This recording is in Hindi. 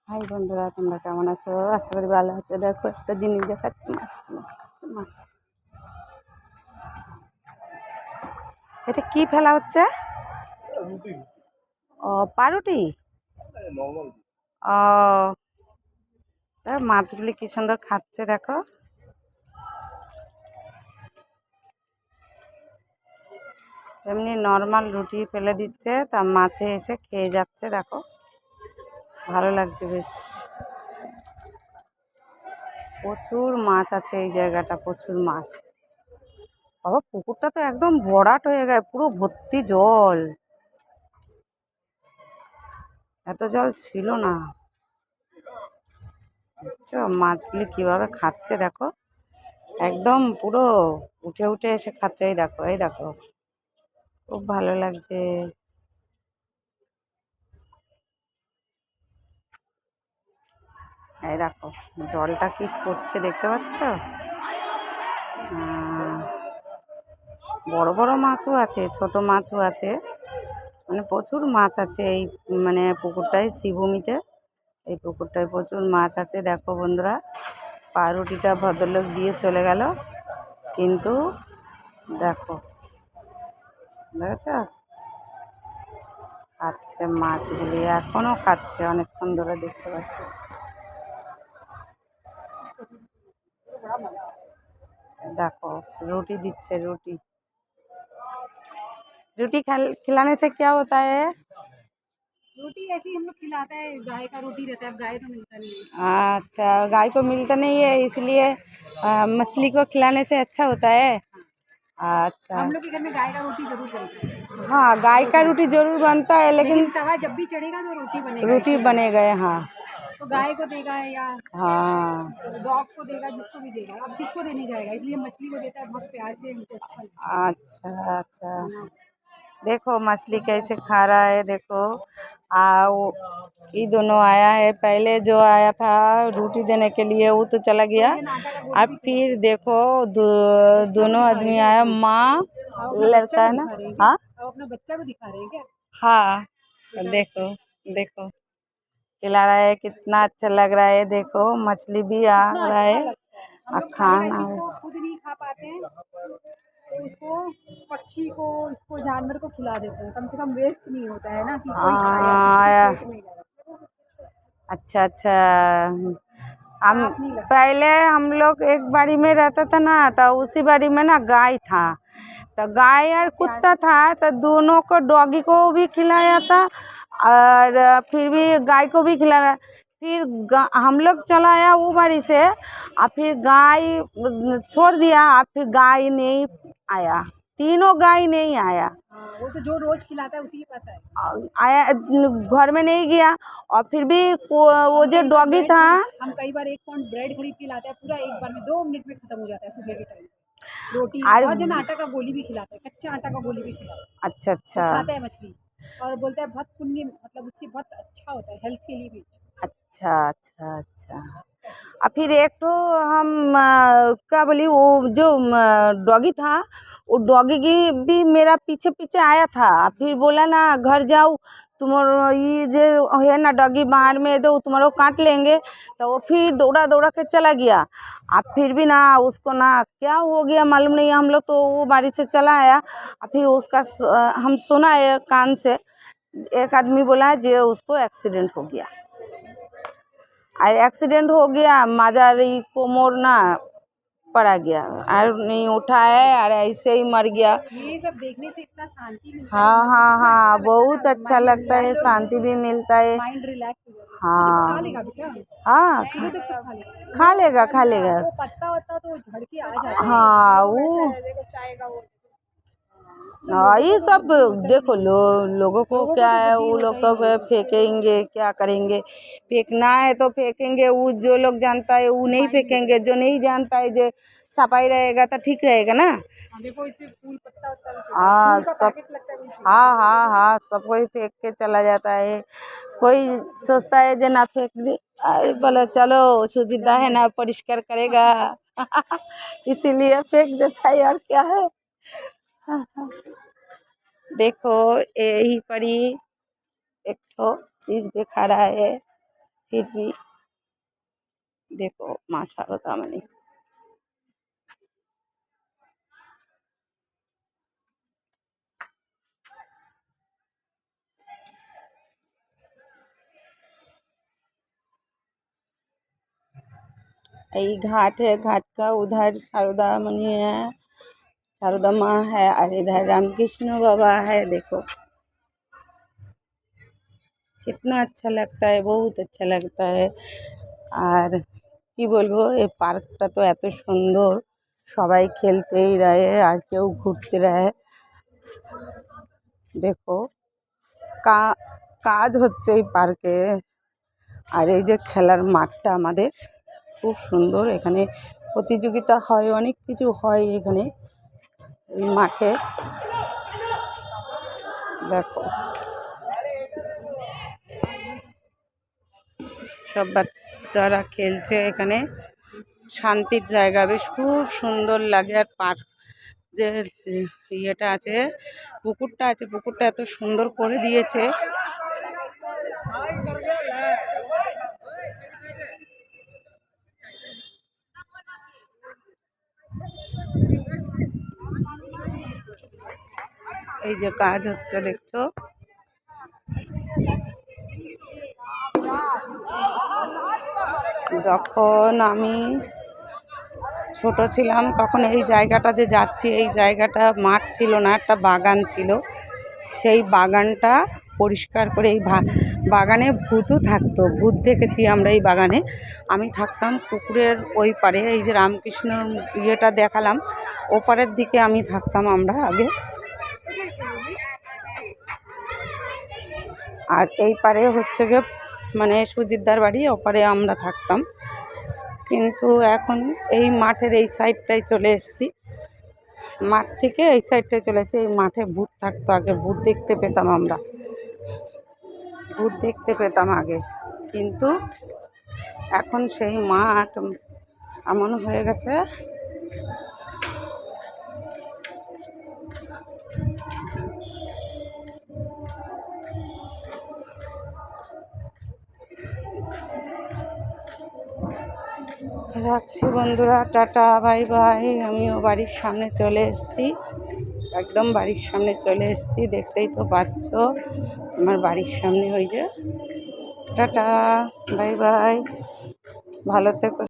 হাই বন্ধুরা, তোমরা কেমন আছো? আশা করি ভালো আছো। দেখো একটা জিনিস দেখাচ্ছি, মাছ। মাছ এটা কি ফেলা হচ্ছে? ও, পাউরুটি। ও, মাছগুলি কি সুন্দর খাচ্ছে দেখো। এমনি নর্মাল রুটি ফেলে দিচ্ছে, তা মাছে এসে খেয়ে যাচ্ছে। দেখো, ভালো লাগছে বেশ। প্রচুর মাছ আছে এই জায়গাটা, প্রচুর মাছ। বাবা, পুকুরটা তো একদম ভরাট হয়ে গেছে, পুরো ভর্তি জল। এত জল ছিল না। বুঝছো মাছগুলি কিভাবে খাচ্ছে দেখো, একদম পুরো উঠে উঠে এসে খাচ্ছে। এই দেখো, এই দেখো, খুব ভালো লাগছে। এই দেখো জলটা কি করছে দেখতে পাচ্ছ? বড় বড় মাছও আছে, ছোট মাছও আছে, মানে প্রচুর মাছ আছে এই মানে পুকুরটায়, শ্রীভূমিতে এই পুকুরটায় প্রচুর মাছ আছে। দেখো বন্ধুরা, পাউরুটিটা ভদ্রলোক দিয়ে চলে গেল, কিন্তু দেখো, দেখেছ খাচ্ছে মাছগুলি, এখনো খাচ্ছে, অনেকক্ষণ ধরে দেখতে পাচ্ছি। देखो रोटी दीजिए, रोटी रोटी खिलाने से क्या होता है? रोटी ऐसी हम लोग खिलाता है, गाय का रोटी रहता है, अब गाय तो मिलता नहीं है। अच्छा, गाय को मिलता नहीं है, इसलिए मछली को खिलाने से अच्छा होता है। अच्छा, हम लोग के घर में गाय का रोटी जरूर बनता है। हाँ, गाय का रोटी जरूर बनता है, लेकिन तवा जब भी चढ़ेगा तो रोटी बनेगा, रोटी बनेगा। हाँ तो गाय को देगा या हाँ, डॉग को देगा, जिसको भी देगा। अब किसको देने जाएगा, इसलिए मछली को देता है बहुत प्यार से, उनको अच्छा लगता है। अच्छा अच्छा, देखो मछली कैसे खा रहा है, देखो। ये दोनों आया है, पहले जो आया था रोटी देने के लिए वो तो चला गया। अब फिर देखो दोनों आदमी आया, माँ लड़का है ना। हाँ, अपना बच्चा को दिखा रहे हैं क्या? हाँ, देखो देखो खिला रहा है, कितना अच्छा लग रहा है। देखो मछली भी आ रहा है और खाना खुद नहीं खा पाते हैं तो उसको, पक्षी को, इसको, जानवर को खिला देते हैं, कम से कम वेस्ट नहीं होता है ना, कि कोई खाया तो पेट में जाए। अच्छा अच्छा, हम पहले हम लोग एक बाड़ी में रहता था ना, तो उसी बाड़ी में ना गाय था, तो गाय और कुत्ता था, तो दोनों को, डॉगी को भी खिलाया था और फिर भी गाय को भी खिलाया। फिर हम लोग चला आया वो बाड़ी से, और फिर गाय छोड़ दिया, और फिर गाय नहीं आया, तीनों गाय नहीं आया। वो तो जो रोज खिलाता है उसी के पास आया, घर में नहीं गया। और फिर भी वो जो डॉगी था, हम कई बार 1 पाउंड ब्रेड खरीद के लाते हैं, पूरा एक बार में 2 मिनट में खत्म हो जाता है सुबह के टाइम। रोटी और जन आटा का गोली भी खिलाता है, कच्चा आटा का गोली भी खिलाता है। अच्छा अच्छा, खाता है मछली, और बोलता है बहुत पुण्य, मतलब उससे बहुत अच्छा होता है, हेल्थ के लिए भी। अच्छा अच्छा अच्छा। और फिर एक तो हम क्या बोली, वो जो डॉगी था, वो डॉगी की भी मेरा पीछे पीछे आया था, फिर बोला ना घर जाओ, तुम्हारा ये जो है ना डॉगी बाहर में, तो तुम्हारा काट लेंगे, तो वो फिर दौड़ा दौड़ा के चला गया। अब फिर भी ना उसको ना क्या हो गया मालूम नहीं, हम लोग तो वो बाड़ी से चला आया, और फिर उसका हम सुना है कान से, एक आदमी बोला है जो उसको एक्सीडेंट हो गया, और एक्सीडेंट हो गया, माजारी कोमर ना पड़ा गया, और नहीं उठा है, और ऐसे ही मर गया। ये सब देखने से इतना शांति मिलता है। हाँ हाँ हाँ, बहुत अच्छा लगता है, शांति भी मिलता है। माइंड रिलैक्स हो जाता है। हाँ खा लेगा बेटा, हाँ, खा लेगा खा लेगा। वो पत्ता वत्ता तो झड़ के आ जाता है। हाँ, वो हाँ, ये सब देखो लोगों को क्या है, वो लोग तो फेंकेंगे, क्या करेंगे, फेंकना है तो फेंकेंगे, वो जो लोग जानता है वो नहीं फेंकेंगे, जो नहीं जानता है जो सफाई रहेगा तो ठीक रहेगा ना। देखो इसमें फूल पत्ता हाँ सब, हाँ हाँ हाँ, सब कोई फेंक के चला जाता है, कोई सोचता है जो ना फेंक दे, बोले चलो सुविधा है ना, परिष्कार करेगा इसीलिए फेंक देता है, और क्या है। देखो यही पर ही एक तो चीज़ दिखा रहा है, फिर भी देखो माँ शारदा मणि। यही घाट है, घाट का उधर शारदा मणि है, शारदा माँ है, और इधर रामकृष्ण बाबा है। देखो कितना अच्छा लगता है, बहुत अच्छा लगता है। আর কি বলবো, এই পার্কটা তো এত সুন্দর, সবাই খেলতেই রয়ে আর কেউ ঘুরতে রয়ে। দেখো কাজ হচ্ছে এই পার্কে। আর এই যে খেলার মাঠটা আমাদের খুব সুন্দর, এখানে প্রতিযোগিতা হয়, অনেক কিছু হয় এখানে এই মাঠে। দেখো সব বাচ্চারা খেলছে এখানে, শান্তির জায়গা, বেশ খুব সুন্দর লাগে। আর পার্ক যে ইয়েটা আছে, পুকুরটা আছে, পুকুরটা এত সুন্দর করে দিয়েছে। এই যে কাজ হচ্ছে দেখছো। যখন আমি ছোট ছিলাম তখন এই জায়গাটাতে যাচ্ছি, এই জায়গাটা মাঠ ছিল না, একটা বাগান ছিল। সেই বাগানটা পরিষ্কার করে, এই বাগানে ভূতও থাকতো, ভূত দেখেছি আমরা এই বাগানে। আমি থাকতাম পুকুরের ওই পারে, এই যে রামকৃষ্ণ ইয়েটা দেখালাম, ওপারের দিকে আমি থাকতাম আমরা আগে। আর এই পারে হচ্ছে গিয়ে মানে সুজিতদার বাড়ি, ওপারে আমরা থাকতাম। কিন্তু এখন এই মাঠের এই সাইডটায় চলে এসেছি, মাঠ থেকে এই সাইডটায় চলে এসেছি। এই মাঠে ভূত থাকতো আগে, ভূত দেখতে পেতাম আমরা, ভূত দেখতে পেতাম আগে। কিন্তু এখন সেই মাঠ এমন হয়ে গেছে, রাখছি বন্ধুরা, টাটা বাই বাই। আমিও বাড়ির সামনে চলে এসেছি, একদম বাড়ির সামনে চলে এসেছি, দেখতেই তো পাচ্ছ আমার বাড়ির সামনে। হয়ে যে টাটা বাই বাই, ভালো থেকো।